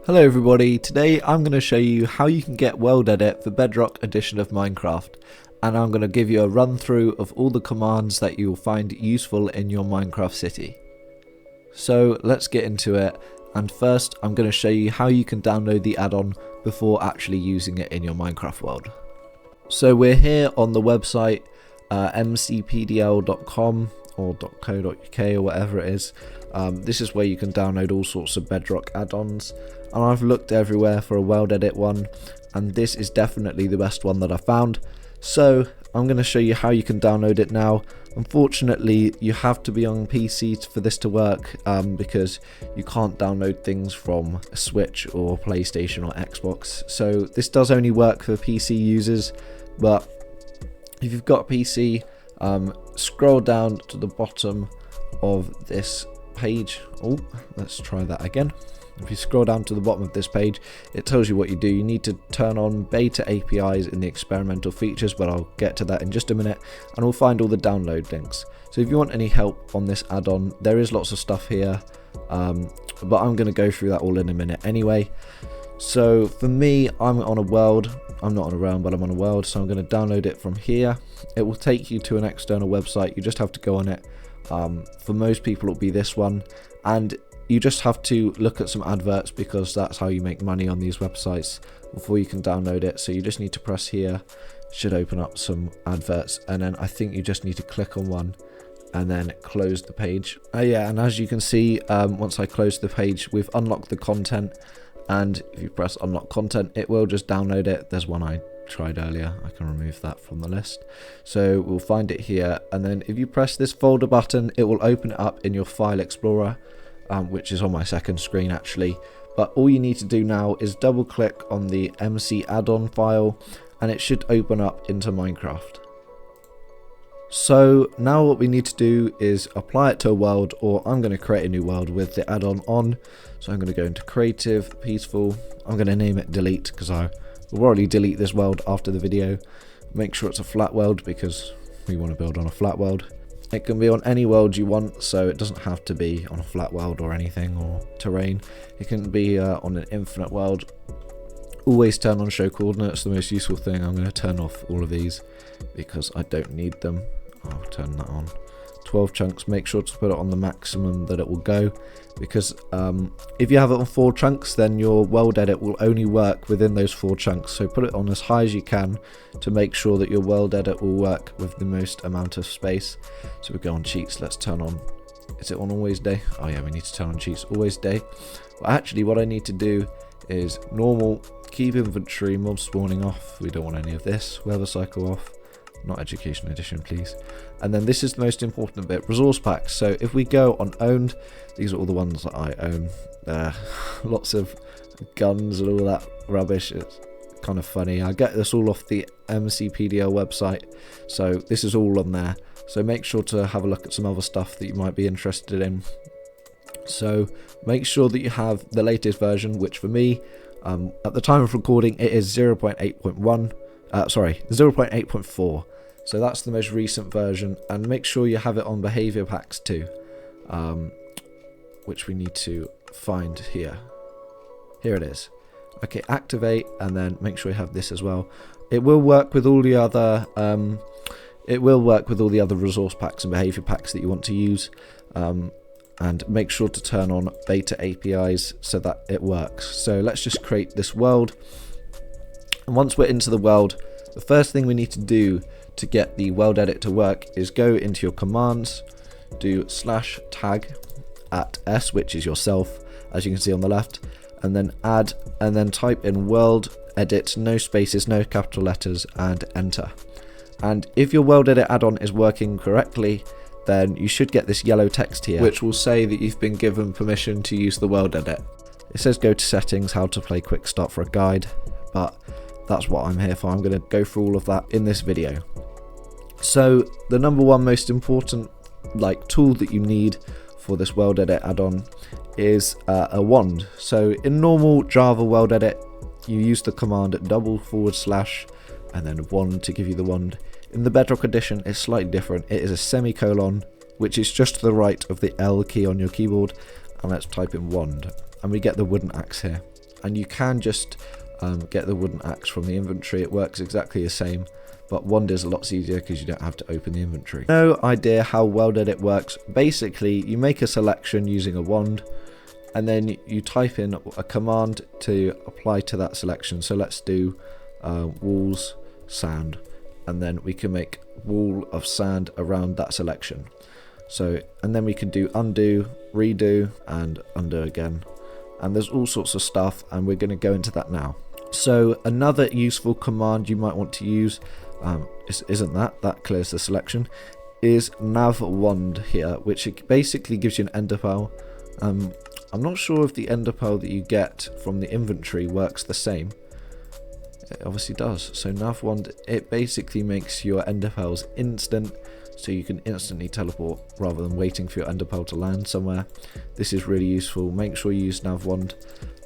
Hello everybody, today I'm going to show you how you can get WorldEdit for Bedrock edition of Minecraft, and I'm going to give you a run through of all the commands that you'll find useful in your Minecraft city. So let's get into it, and first I'm going to show you how you can download the add-on before actually using it in your Minecraft world. So we're here on the website mcpdl.com or .co.uk or whatever it is. This is where you can download all sorts of Bedrock add-ons, and I've looked everywhere for a WorldEdit one, and this is definitely the best one that I found. So I'm going to show you how you can download it now. Unfortunately, you have to be on PC for this to work, because you can't download things from a Switch or PlayStation or Xbox. So this does only work for PC users, but if you've got a PC, scroll down to the bottom of this page. Oh, let's try that again. If you scroll down to the bottom of this page, it tells you what you do. You need to turn on beta APIs in the experimental features, but I'll get to that in just a minute, and we'll find all the download links. So if you want any help on this add-on, there is lots of stuff here, but I'm going to go through that all in a minute anyway. So for me, I'm on a world. I'm not on a realm, but I'm on a world, so I'm going to download it from here. It will take you to an external website. You just have to go on it. For most people, it'll be this one, and you just have to look at some adverts, because that's how you make money on these websites before you can download it. So you just need to press here, should open up some adverts, and then I think you just need to click on one and then close the page. Yeah, and as you can see, once I close the page, we've unlocked the content, and if you press unlock content, it will just download it. There's one I tried earlier, I can remove that from the list, so we'll find it here, and then if you press this folder button, it will open it up in your file explorer, which is on my second screen actually. But all you need to do now is double click on the MC add-on file, and it should open up into Minecraft. So now what we need to do is apply it to a world, or I'm going to create a new world with the add-on on. So I'm going to go into creative, peaceful. I'm going to name it delete, because I will probably delete this world after the video. Make sure it's a flat world, because we want to build on a flat world. It can be on any world you want, so it doesn't have to be on a flat world or anything, or terrain. It can be on an infinite world. Always turn on show coordinates, the most useful thing. I'm going to turn off all of these because I don't need them. I'll turn that on. 12 chunks, make sure to put it on the maximum that it will go, because if you have it on 4 chunks, then your WorldEdit will only work within those 4 chunks. So put it on as high as you can to make sure that your WorldEdit will work with the most amount of space. So we go on cheats, let's turn on, is it on always day? Oh yeah, we need to turn on cheats always day. Well, actually what I need to do is normal, keep inventory, mob spawning off, we don't want any of this, weather cycle off, not education edition please. And then this is the most important bit, resource packs. So if we go on owned, these are all the ones that I own. Lots of guns and all that rubbish. It's kind of funny. I get this all off the MCPDL website, so this is all on there. So make sure to have a look at some other stuff that you might be interested in. So make sure that you have the latest version, which for me, at the time of recording, it is 0.8.1. Sorry, 0.8.4. So that's the most recent version, and make sure you have it on behavior packs too, which we need to find here. Here it is. Okay, activate, and then make sure you have this as well. It will work with all the other. It will work with all the other resource packs and behavior packs that you want to use, and make sure to turn on beta APIs so that it works. So let's just create this world, and once we're into the world, the first thing we need to do to get the WorldEdit to work is go into your commands, do /tag at s, which is yourself, as you can see on the left, and then add, and then type in WorldEdit, no spaces, no capital letters, and enter. And if your WorldEdit add-on is working correctly, then you should get this yellow text here, which will say that you've been given permission to use the WorldEdit. It says go to settings, how to play quick start for a guide, but that's what I'm here for. I'm going to go through all of that in this video. So the number one most important tool that you need for this WorldEdit add-on is a wand. So in normal Java WorldEdit, you use the command // and then wand to give you the wand. In the Bedrock edition, it's slightly different. It is a semicolon, which is just to the right of the L key on your keyboard, and let's type in wand, and we get the wooden axe here. and you can just get the wooden axe from the inventory. It works exactly the same, but wand is a lot easier because you don't have to open the inventory. No idea how WorldEdit works. Basically, you make a selection using a wand, and then you type in a command to apply to that selection. So let's do walls sand, and then we can make wall of sand around that selection. So, and then we can do undo, redo, and undo again. And there's all sorts of stuff, and we're going to go into that now. So another useful command you might want to use, isn't that clears the selection, is nav wand here, which basically gives you an ender pearl. I'm not sure if the ender pearl that you get from the inventory works the same. It obviously does. So nav wand, it basically makes your ender pearls instant, so you can instantly teleport rather than waiting for your ender pearl to land somewhere. This is really useful. Make sure you use nav wand.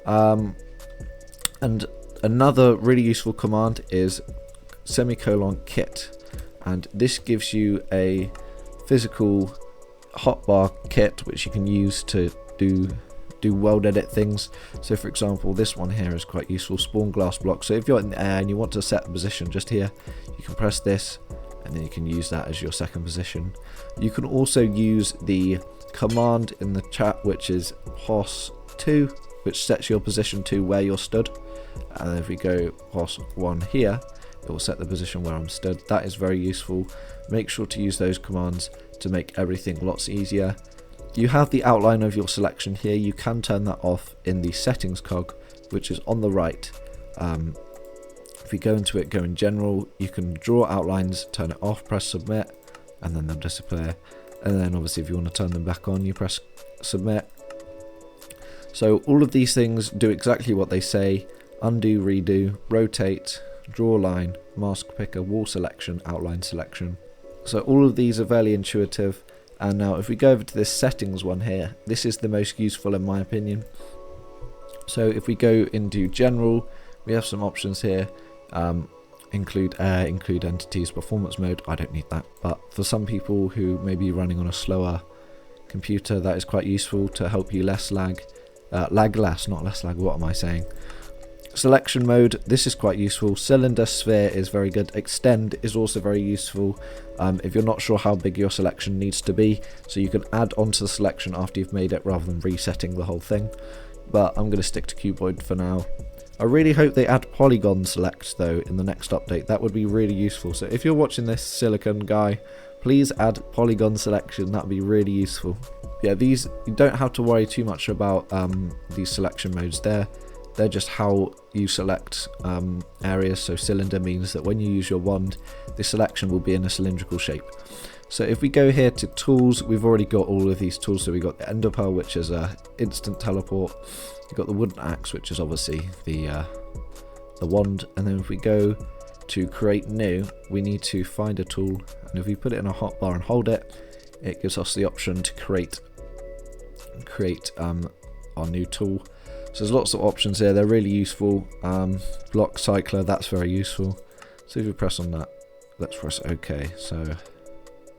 And another really useful command is ;kit, and this gives you a physical hotbar kit which you can use to do WorldEdit things. So for example, this one here is quite useful, spawn glass block. So if you're in the air and you want to set the position just here, you can press this and then you can use that as your second position. You can also use the command in the chat, which is hos2, which sets your position to where you're stood. And if we go hos1 here, it will set the position where I'm stood. That is very useful. Make sure to use those commands to make everything lots easier. You have the outline of your selection here. You can turn that off in the settings cog, which is on the right. If we go into it, go in general, you can draw outlines, turn it off, press submit, and then they'll disappear. And then obviously if you want to turn them back on, you press submit. So all of these things do exactly what they say: undo, redo, rotate, draw line, mask picker, wall selection, outline selection. So all of these are fairly intuitive. And now if we go over to this settings one here, this is the most useful in my opinion. So if we go into general, we have some options here. Include air, include entities, performance mode. I don't need that, but for some people who may be running on a slower computer, that is quite useful to help you less lag. Lag less, not less lag, what am I saying? Selection mode, this is quite useful. Cylinder, sphere is very good. Extend is also very useful if you're not sure how big your selection needs to be, so you can add onto the selection after you've made it rather than resetting the whole thing. But I'm going to stick to cuboid for now. I really hope they add polygon select though in the next update. That would be really useful. So if you're watching this, silicon guy, please add polygon selection. That would be really useful. Yeah, these, you don't have to worry too much about these selection modes there. They're just how you select areas. So cylinder means that when you use your wand, the selection will be in a cylindrical shape. So if we go here to tools, we've already got all of these tools. So we've got the ender pearl, which is a instant teleport. We've got the wooden axe, which is obviously the wand. And then if we go to create new, we need to find a tool. And if we put it in a hotbar and hold it, it gives us the option to create our new tool. So there's lots of options here. They're really useful. Block cycler, that's very useful. So if we press on that, let's press OK. So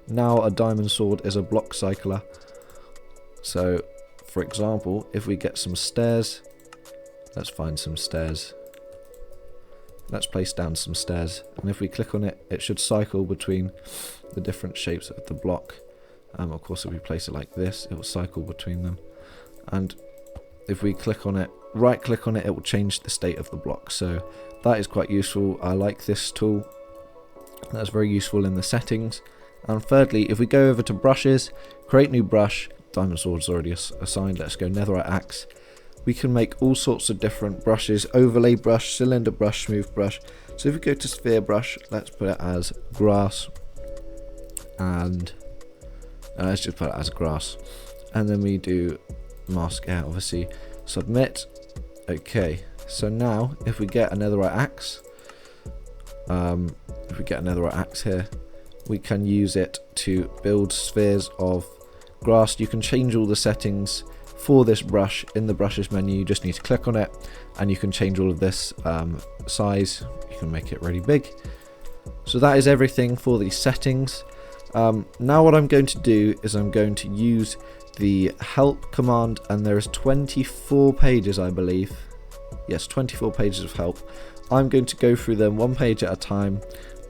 now a diamond sword is a block cycler. So for example, if we get some stairs, let's find some stairs. Let's place down some stairs, and if we click on it, it should cycle between the different shapes of the block. Of course, if we place it like this, it will cycle between them. And if we click on it, right click on it, it will change the state of the block. So that is quite useful. I like this tool. That's very useful in the settings. And thirdly, if we go over to brushes, create new brush, diamond sword's already assigned, let's go netherite axe. We can make all sorts of different brushes: overlay brush, cylinder brush, smooth brush. So if we go to sphere brush, let's put it as grass, and let's just put it as grass. And then we do mask air, obviously, submit. Okay, so now if we get a netherite axe, here, we can use it to build spheres of grass. You can change all the settings for this brush in the brushes menu. You just need to click on it and you can change all of this size. You can make it really big. So that is everything for the settings. Now what I'm going to do is I'm going to use the help command, and there is 24 pages, I believe. Yes, 24 pages of help. I'm going to go through them one page at a time,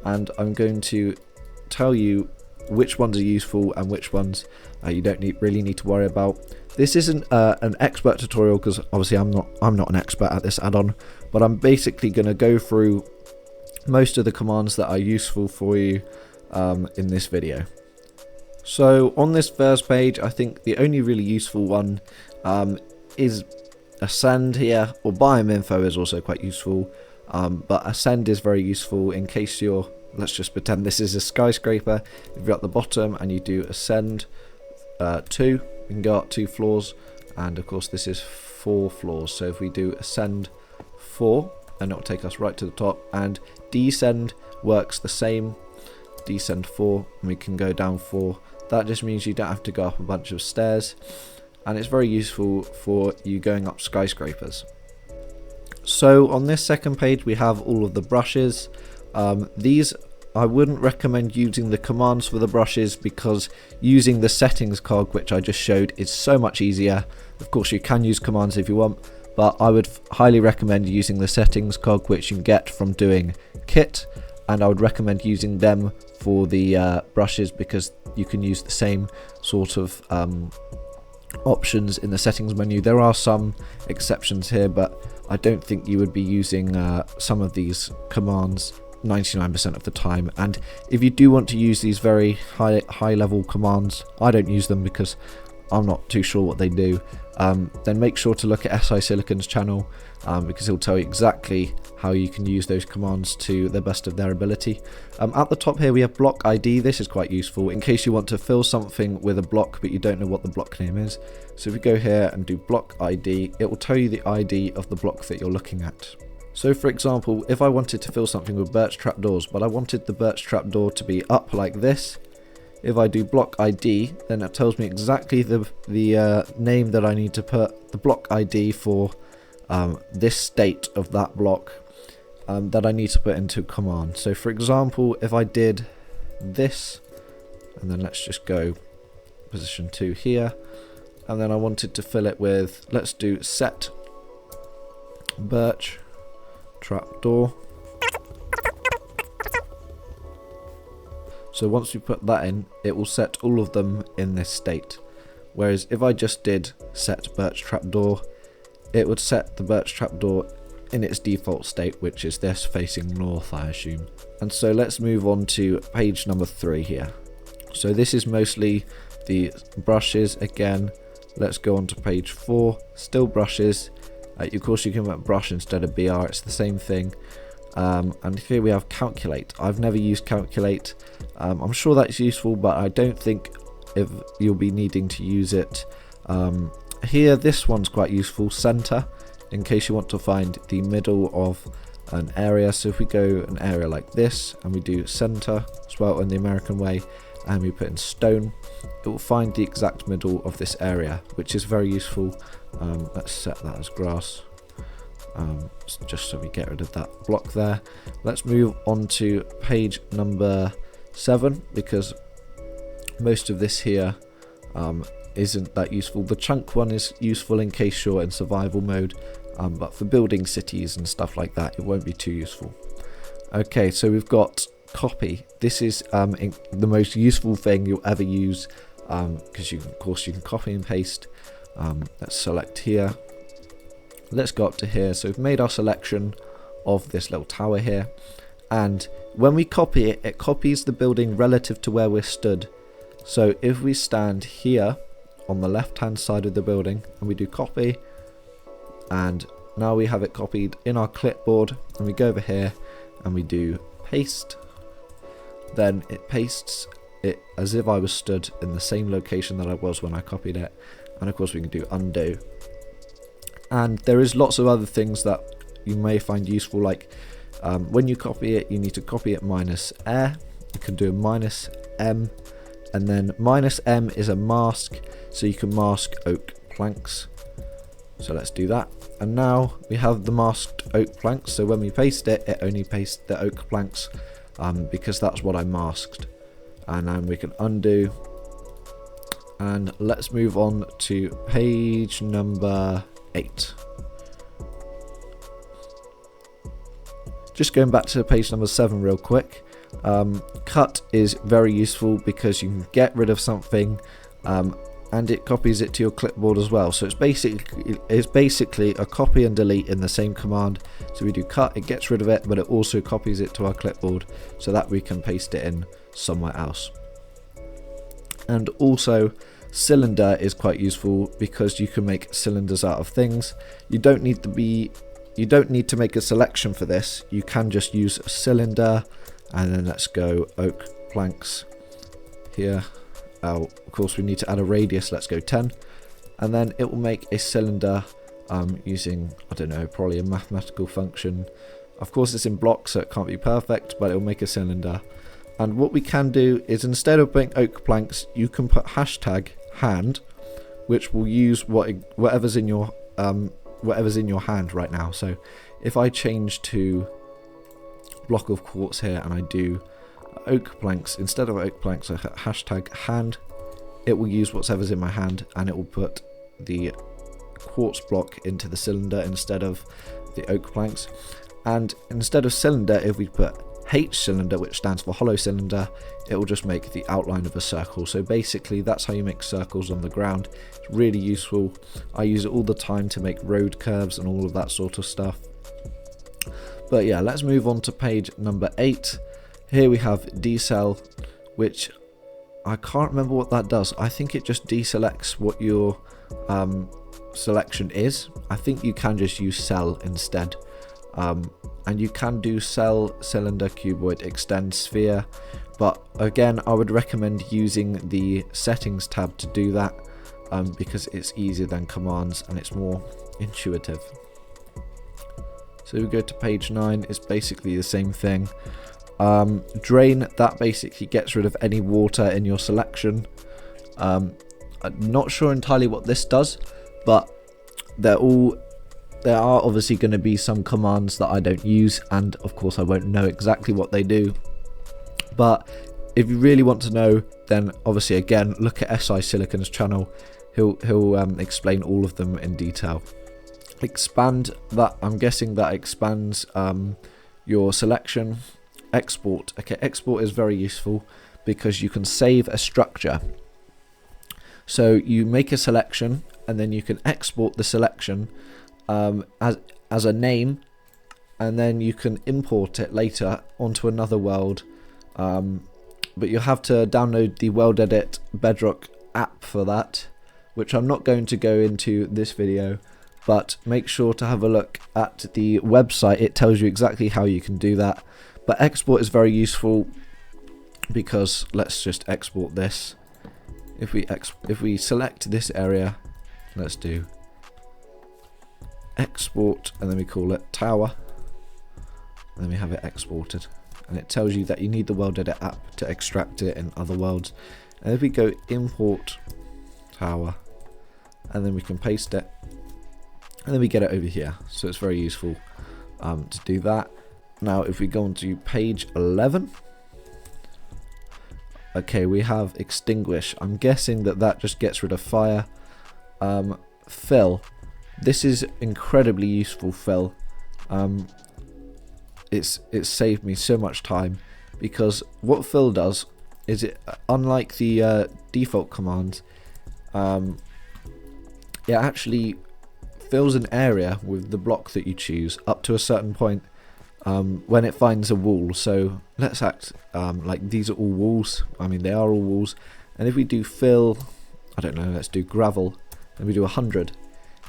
and I'm going to tell you which ones are useful and which ones you don't really need to worry about. This isn't an expert tutorial, because obviously I'm not an expert at this add-on, but I'm basically going to go through most of the commands that are useful for you in this video. So on this first page, I think the only really useful one is ascend here, or biome info is also quite useful, but ascend is very useful in case you're, let's just pretend this is a skyscraper. If you're at the bottom and you do ascend 2, you can go up 2 floors, and of course this is 4 floors, so if we do ascend 4, and it will take us right to the top, and descend works the same, descend 4, and we can go down 4. That just means you don't have to go up a bunch of stairs, and it's very useful for you going up skyscrapers. So on this second page we have all of the brushes. These I wouldn't recommend using the commands for the brushes, because using the settings cog, which I just showed, is so much easier. Of course you can use commands if you want, but I would highly recommend using the settings cog, which you can get from doing kit, and I would recommend using them for the brushes, because you can use the same sort of options in the settings menu. There are some exceptions here, but I don't think you would be using some of these commands 99% of the time. And if you do want to use these very high level commands, I don't use them because I'm not too sure what they do, then make sure to look at SI Silicon's channel, because he'll tell you exactly how you can use those commands to the best of their ability. At the top here we have block ID. This is quite useful in case you want to fill something with a block but you don't know what the block name is. So if we go here and do block ID, it will tell you the ID of the block that you're looking at. So for example, if I wanted to fill something with birch trapdoors, but I wanted the birch trapdoor to be up like this, if I do block ID, then it tells me exactly the name that I need to put, the block ID for this state of that block that I need to put into command. So for example, if I did this, and then let's just go position 2 here, and then I wanted to fill it with, let's do set birch trapdoor. So once we put that in, it will set all of them in this state. Whereas if I just did set birch trapdoor, it would set the birch trapdoor in its default state, which is this, facing north, I assume. And so let's move on to page number 3 here. So this is mostly the brushes again. Let's go on to page 4, still brushes. Of course you can put brush instead of BR, it's the same thing. And here we have calculate. I've never used calculate. I'm sure that's useful, but I don't think if you'll be needing to use it. Here, this one's quite useful, center, in case you want to find the middle of an area. So if we go an area like this and we do center, spelled in the American way, and we put in stone, it will find the exact middle of this area, which is very useful. Let's set that as grass. Just so we get rid of that block there. Let's move on to page number 7, because most of this here isn't that useful. The chunk one is useful in case you're in survival mode, but for building cities and stuff like that, it won't be too useful. Okay, so we've got copy. This is the most useful thing you'll ever use, because of course you can copy and paste. Let's select here. Let's go up to here. So we've made our selection of this little tower here, and when we copy it, it copies the building relative to where we're stood. So if we stand here on the left hand side of the building and we do copy, and now we have it copied in our clipboard, and we go over here and we do paste, then it pastes it as if I was stood in the same location that I was when I copied it. And of course we can do undo. And there is lots of other things that you may find useful, like when you copy it, you need to copy it minus air. You can do a minus M, and then minus M is a mask, so you can mask oak planks. So let's do that. And now we have the masked oak planks, so when we paste it, it only pastes the oak planks, because that's what I masked. And then we can undo. And let's move on to page number 8. just going back to page number 7 real quick. Cut is very useful because you can get rid of something, and it copies it to your clipboard as well. So it's basically a copy and delete in the same command. So we do cut, it gets rid of it, but it also copies it to our clipboard so that we can paste it in somewhere else. And also cylinder is quite useful because you can make cylinders out of things. You don't need to make a selection for this. You can just use a cylinder, and then let's go oak planks here. Of course we need to add a radius, let's go 10, and then it will make a cylinder using, I don't know, probably a mathematical function. Of course it's in blocks so it can't be perfect, but it will make a cylinder. And what we can do is, instead of putting oak planks, you can put hashtag hand, which will use whatever's in your hand right now. So if I change to block of quartz here and I do oak planks, instead of oak planks I hashtag hand, it will use whatever's in my hand and it will put the quartz block into the cylinder instead of the oak planks. And instead of cylinder, if we put H cylinder, which stands for hollow cylinder, it will just make the outline of a circle. So basically that's how you make circles on the ground. It's really useful. I use it all the time to make road curves and all of that sort of stuff. But yeah, let's move on to page number 8. Here we have decel, which I can't remember what that does. I think it just deselects what your selection is. I think you can just use cell instead. And you can do cell, cylinder, cuboid, extend, sphere. But again, I would recommend using the settings tab to do that, because it's easier than commands and it's more intuitive. So we go to page 9, it's basically the same thing. Drain, that basically gets rid of any water in your selection. I'm not sure entirely what this does, but there are obviously going to be some commands that I don't use, and of course I won't know exactly what they do. But if you really want to know, then obviously again look at SI Silicon's channel. He'll explain all of them in detail. Expand, that I'm guessing that expands your selection. Export, okay, export is very useful because you can save a structure. So you make a selection and then you can export the selection as a name, and then you can import it later onto another world, but you'll have to download the WorldEdit Bedrock app for that, which I'm not going to go into this video, but make sure to have a look at the website. It tells you exactly how you can do that. But export is very useful because let's just export this. If we select this area, let's do export, and then we call it tower, and then we have it exported, and it tells you that you need the WorldEdit app to extract it in other worlds. And if we go import tower, and then we can paste it, and then we get it over here. So it's very useful to do that. Now if we go on to page 11, okay, we have extinguish. I'm guessing that just gets rid of fire. Fill, this is incredibly useful. Fill, it's saved me so much time, because what fill does is, it unlike the default commands, it actually fills an area with the block that you choose up to a certain point when it finds a wall. So let's act like these are all walls. I mean, they are all walls. And if we do fill, I don't know, let's do gravel, and we do 100,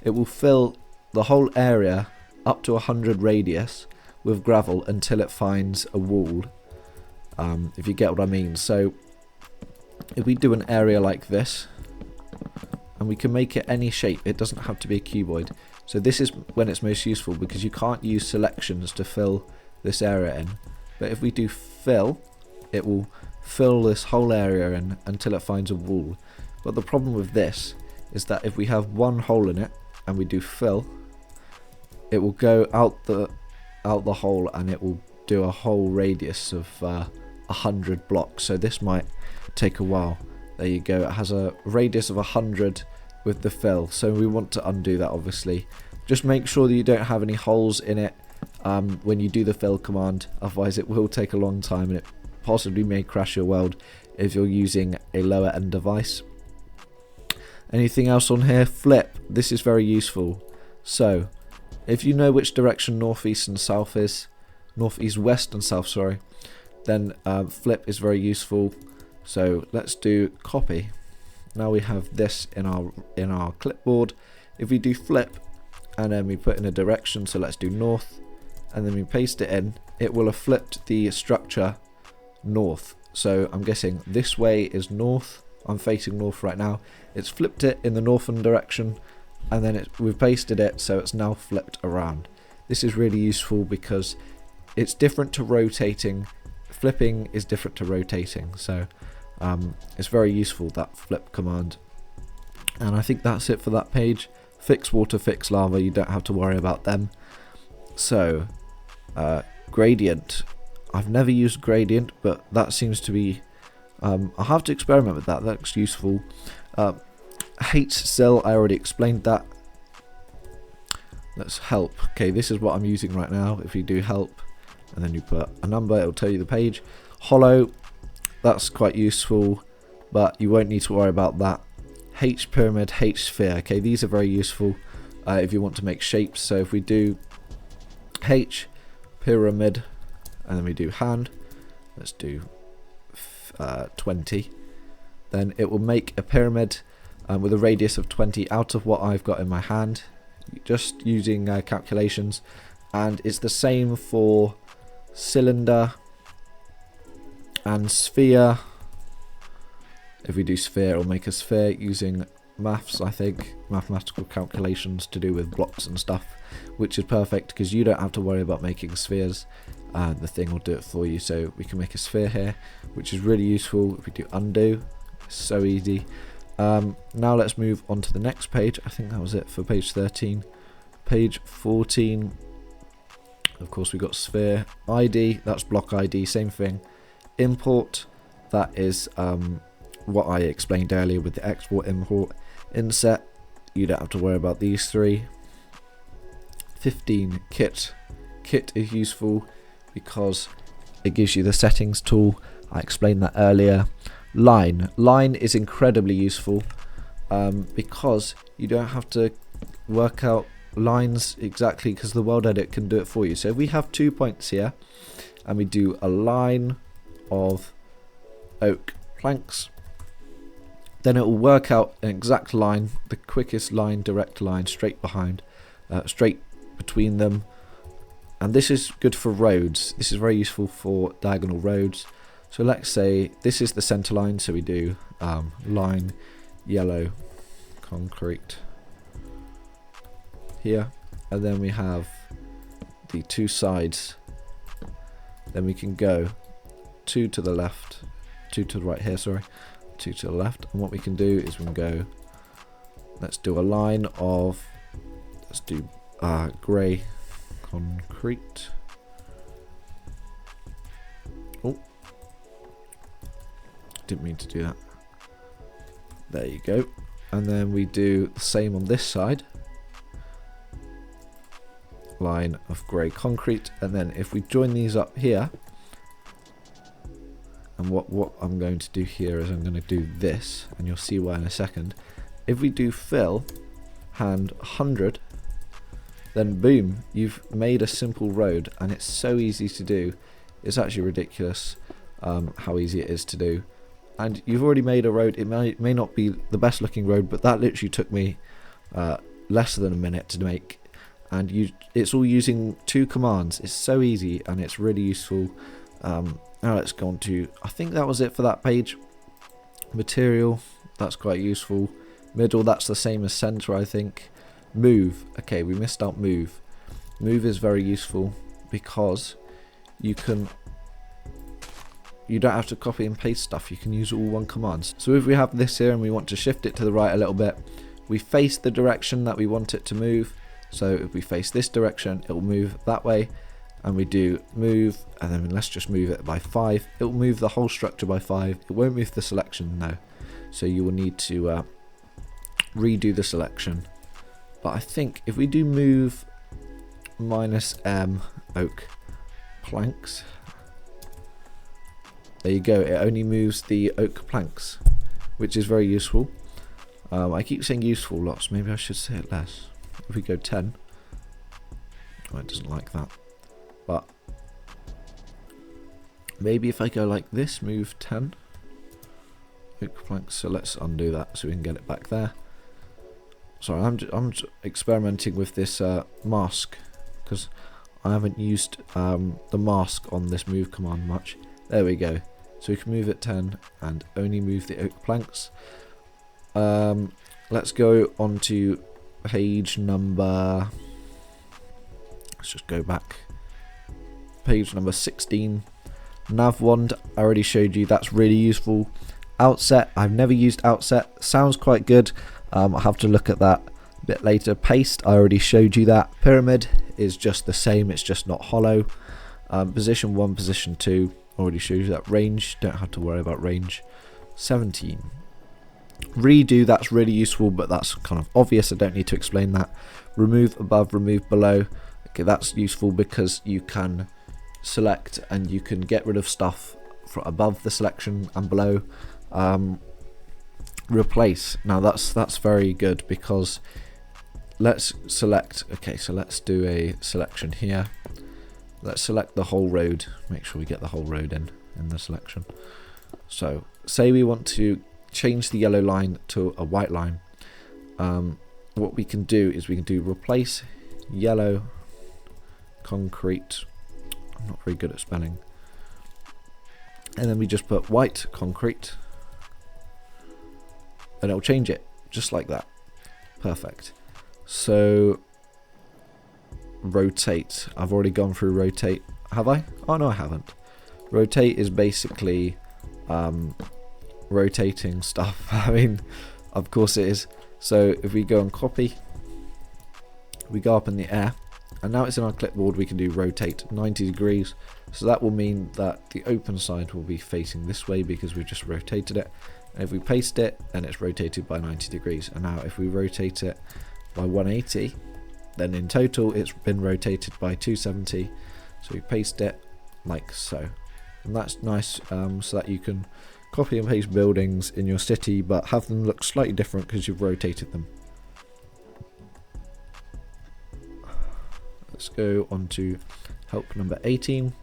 it will fill the whole area up to 100 radius with gravel until it finds a wall, if you get what I mean. So if we do an area like this, and we can make it any shape, it doesn't have to be a cuboid. So this is when it's most useful, because you can't use selections to fill this area in. But if we do fill, it will fill this whole area in until it finds a wall. But the problem with this is that if we have one hole in it and we do fill, it will go out the hole, and it will do a whole radius of 100 blocks. So this might take a while. There you go, it has a radius of 100 with the fill. So we want to undo that, obviously. Just make sure that you don't have any holes in it, when you do the fill command, otherwise it will take a long time and it possibly may crash your world if you're using a lower end device. Anything else on here? Flip. This is very useful. So if you know which direction northeast and south is, northeast, west and south, sorry, then flip is very useful. So let's do copy. Now we have this in our clipboard. If we do flip and then we put in a direction, so let's do north, and then we paste it in, it will have flipped the structure north. So I'm guessing this way is north. I'm facing north right now. It's flipped it in the northern direction, and then we've pasted it, so it's now flipped around. This is really useful because it's different to rotating. Flipping is different to rotating, so it's very useful, that flip command. And I think that's it for that page. Fix water, fix lava, you don't have to worry about them. So gradient, I've never used gradient, but that seems to be I'll have to experiment with that. That looks useful. H cell, I already explained that. Let's help. Okay, this is what I'm using right now. If you do help and then you put a number, it'll tell you the page. Hollow, that's quite useful, but you won't need to worry about that. H pyramid, H sphere. Okay, these are very useful if you want to make shapes. So if we do H pyramid and then we do hand, let's do 20, then it will make a pyramid with a radius of 20 out of what I've got in my hand, just using calculations. And it's the same for cylinder and sphere. If we do sphere, it'll make a sphere using maths, I think, mathematical calculations to do with blocks and stuff, which is perfect because you don't have to worry about making spheres. The thing will do it for you. So we can make a sphere here, which is really useful. If we do undo, it's so easy. Now let's move on to the next page. I think that was it for page 13. Page 14, of course, we got sphere ID, that's block ID, same thing. Import, that is what I explained earlier with the export, import, inset. You don't have to worry about these three. 15, kit. Kit is useful because it gives you the settings tool. I explained that earlier. Line is incredibly useful because you don't have to work out lines exactly, because the WorldEdit can do it for you. So if we have 2 points here and we do a line of oak planks, then it will work out an exact line, the quickest line, direct line, straight between them. And this is good for roads. This is very useful for diagonal roads. So let's say this is the center line, so we do line yellow concrete here, and then we have the two sides. Then we can go 2 to the left, 2 to the right here, sorry, 2 to the left. And what we can do is we can go, let's do a line of, let's do grey concrete. Oh, didn't mean to do that. There you go. And then we do the same on this side, line of grey concrete. And then if we join these up here, and what I'm going to do here is I'm going to do this, and you'll see why in a second. If we do fill hand 100, then boom, you've made a simple road, and it's so easy to do. It's actually ridiculous how easy it is to do. And you've already made a road. It may not be the best looking road, but that literally took me less than a minute to make. And it's all using 2 commands. It's so easy and it's really useful. Now let's go on to, I think that was it for that page. Material, that's quite useful. Middle, that's the same as center, I think. Move, okay, we missed out move. Move is very useful because you don't have to copy and paste stuff. You can use all one commands. So if we have this here and we want to shift it to the right a little bit, we face the direction that we want it to move. So if we face this direction, it will move that way. And we do move, and then let's just move it by 5. It will move the whole structure by 5. It won't move the selection, no. So you will need to redo the selection. But I think if we do move -M oak planks. There you go, it only moves the oak planks, which is very useful. I keep saying useful lots, maybe I should say it less. If we go 10, oh, it doesn't like that. But maybe if I go like this, move 10 oak planks. So let's undo that so we can get it back there. Sorry, I'm experimenting with this mask because I haven't used the mask on this move command much. There we go. So we can move it 10 and only move the oak planks. Let's go on to page number, let's just go back, page number 16. Nav wand, I already showed you, that's really useful. Outset, I've never used outset, sounds quite good. I'll have to look at that a bit later. Paste, I already showed you that. Pyramid is just the same, it's just not hollow. Position 1, position 2, already showed you that. Range, don't have to worry about range. 17. Redo, that's really useful, but that's kind of obvious, I don't need to explain that. Remove above, remove below. Okay, that's useful because you can select and you can get rid of stuff from above the selection and below. Replace, now that's very good because let's select, okay, so let's do a selection here. Let's select the whole road, make sure we get the whole road in the selection. So say we want to change the yellow line to a white line. What we can do is we can do replace yellow concrete, I'm not very good at spelling, and then we just put white concrete and it'll change it just like that. Perfect. So rotate, I've already gone through rotate, have I? Oh no, I haven't. Rotate is basically rotating stuff. I mean, of course it is. So if we go and copy, we go up in the air, and now it's in our clipboard, we can do rotate 90 degrees. So that will mean that the open side will be facing this way because we've just rotated it. And if we paste it, then it's rotated by 90 degrees. And now if we rotate it by 180, then in total it's been rotated by 270. So we paste it like so. And that's nice, so that you can copy and paste buildings in your city but have them look slightly different because you've rotated them. Let's go on to help number 18.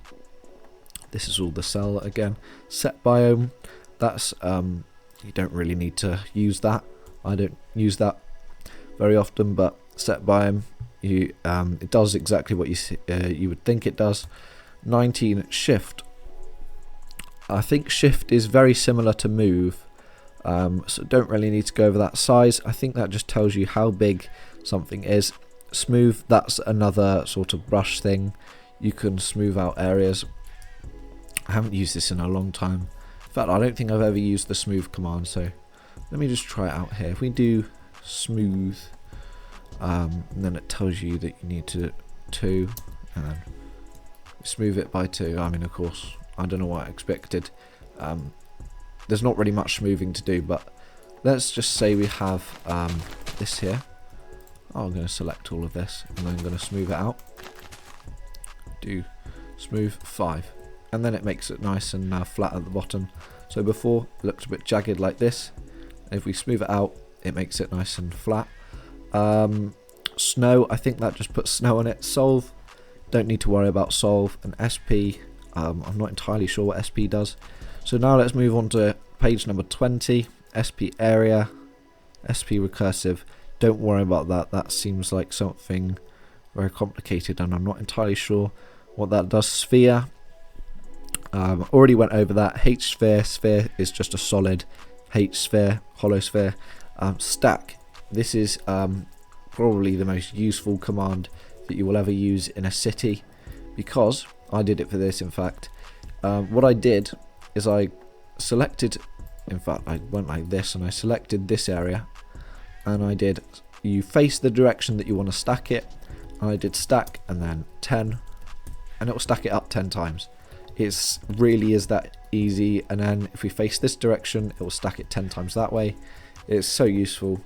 This is all the cell again. Set biome, that's you don't really need to use that. I don't use that very often, but set biome, you it does exactly what you would think it does. 19 shift, I think shift is very similar to move, so don't really need to go over that. Size, I think that just tells you how big something is. Smooth, that's another sort of brush thing, you can smooth out areas. I haven't used this in a long time. In fact, I don't think I've ever used the smooth command, so let me just try it out here. If we do smooth, and then it tells you that you need to 2, and then smooth it by 2. I mean, of course, I don't know what I expected. There's not really much smoothing to do, but let's just say we have this here. Oh, I'm going to select all of this, and then I'm going to smooth it out. Do smooth 5. And then it makes it nice and flat at the bottom. So before it looked a bit jagged like this. If we smooth it out, it makes it nice and flat. Snow, I think that just puts snow on it. Solve, don't need to worry about solve. And SP, I'm not entirely sure what SP does. So now let's move on to page number 20. SP area, SP recursive. Don't worry about that. That seems like something very complicated, and I'm not entirely sure what that does. Sphere. Already went over that. H sphere, sphere is just a solid. H sphere, hollow sphere. Stack, this is probably the most useful command that you will ever use in a city, because I did it for this. In fact, what I did is I selected, in fact I went like this and I selected this area, and I did, you face the direction that you want to stack it, and I did stack and then 10, and it will stack it up 10 times. It really is that easy. And then if we face this direction, it will stack it 10 times that way. It's so useful.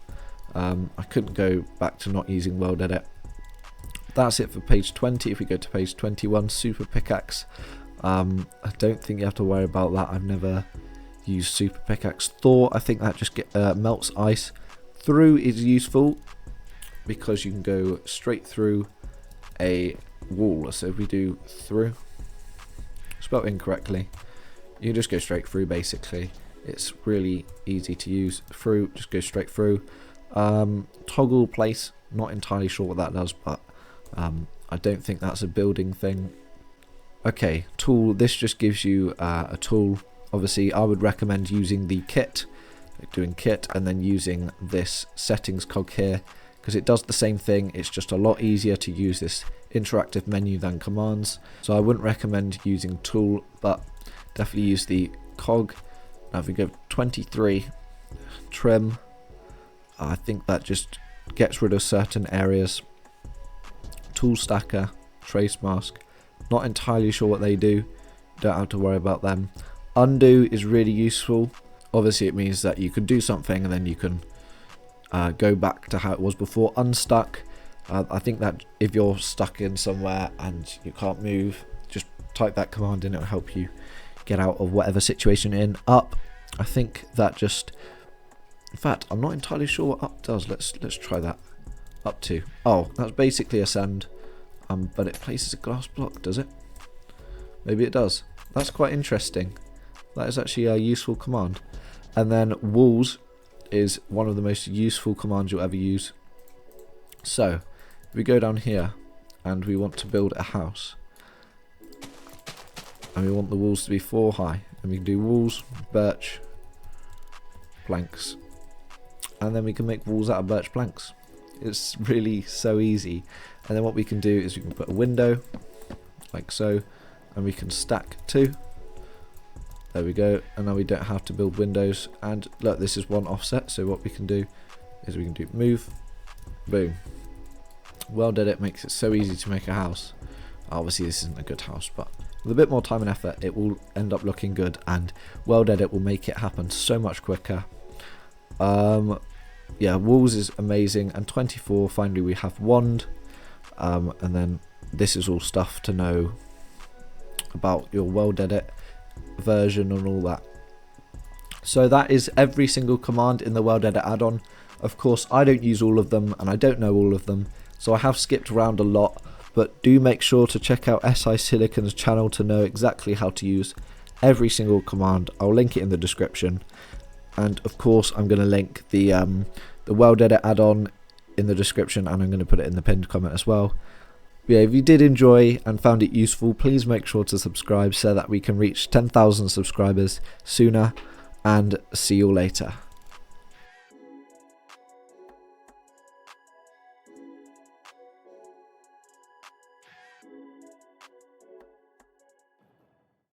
I couldn't go back to not using WorldEdit. that's it for page 20. If we go to page 21, super pickaxe, I don't think you have to worry about that. I've never used super pickaxe. Thor, I think that just melts ice. Through is useful because you can go straight through a wall. So if we do through, spelled incorrectly, you can just go straight through. Basically, it's really easy to use. Through, just go straight through. Toggle place, not entirely sure what that does, but I don't think that's a building thing. Okay, tool, this just gives you a tool. Obviously I would recommend using the kit, doing kit, and then using this settings cog here, because it does the same thing. It's just a lot easier to use this interactive menu than commands. So I wouldn't recommend using tool, but definitely use the cog. Now if we go 23, trim, I think that just gets rid of certain areas. Tool stacker, trace mask, not entirely sure what they do, don't have to worry about them. Undo is really useful. Obviously it means that you can do something and then you can go back to how it was before. Unstuck, I think that if you're stuck in somewhere and you can't move, just type that command in, it'll help you get out of whatever situation you're in. Up, I think that just, in fact I'm not entirely sure what up does. Let's try that. Up to, oh, that's basically ascend, but it places a glass block, does it? Maybe it does. That's quite interesting. That is actually a useful command. And then walls is one of the most useful commands you'll ever use. So if we go down here and we want to build a house and we want the walls to be 4 high, and we can do walls, birch, planks, and then we can make walls out of birch planks. It's really so easy. And then what we can do is we can put a window like so, and we can stack 2. There we go, and now we don't have to build windows. And look, this is 1 offset, so what we can do is we can do move, boom. WorldEdit makes it so easy to make a house. Obviously this isn't a good house, but with a bit more time and effort it will end up looking good, and WorldEdit will make it happen so much quicker. Yeah, walls is amazing. And 24, finally we have wand, and then this is all stuff to know about your WorldEdit version and all that. So that is every single command in the WorldEdit add-on. Of course I don't use all of them and I don't know all of them, so I have skipped around a lot, but do make sure to check out SI Silicon's channel to know exactly how to use every single command. I'll link it in the description, and of course I'm going to link the WorldEdit add-on in the description, and I'm going to put it in the pinned comment as well. But yeah, if you did enjoy and found it useful, please make sure to subscribe so that we can reach 10,000 subscribers sooner, and see you later.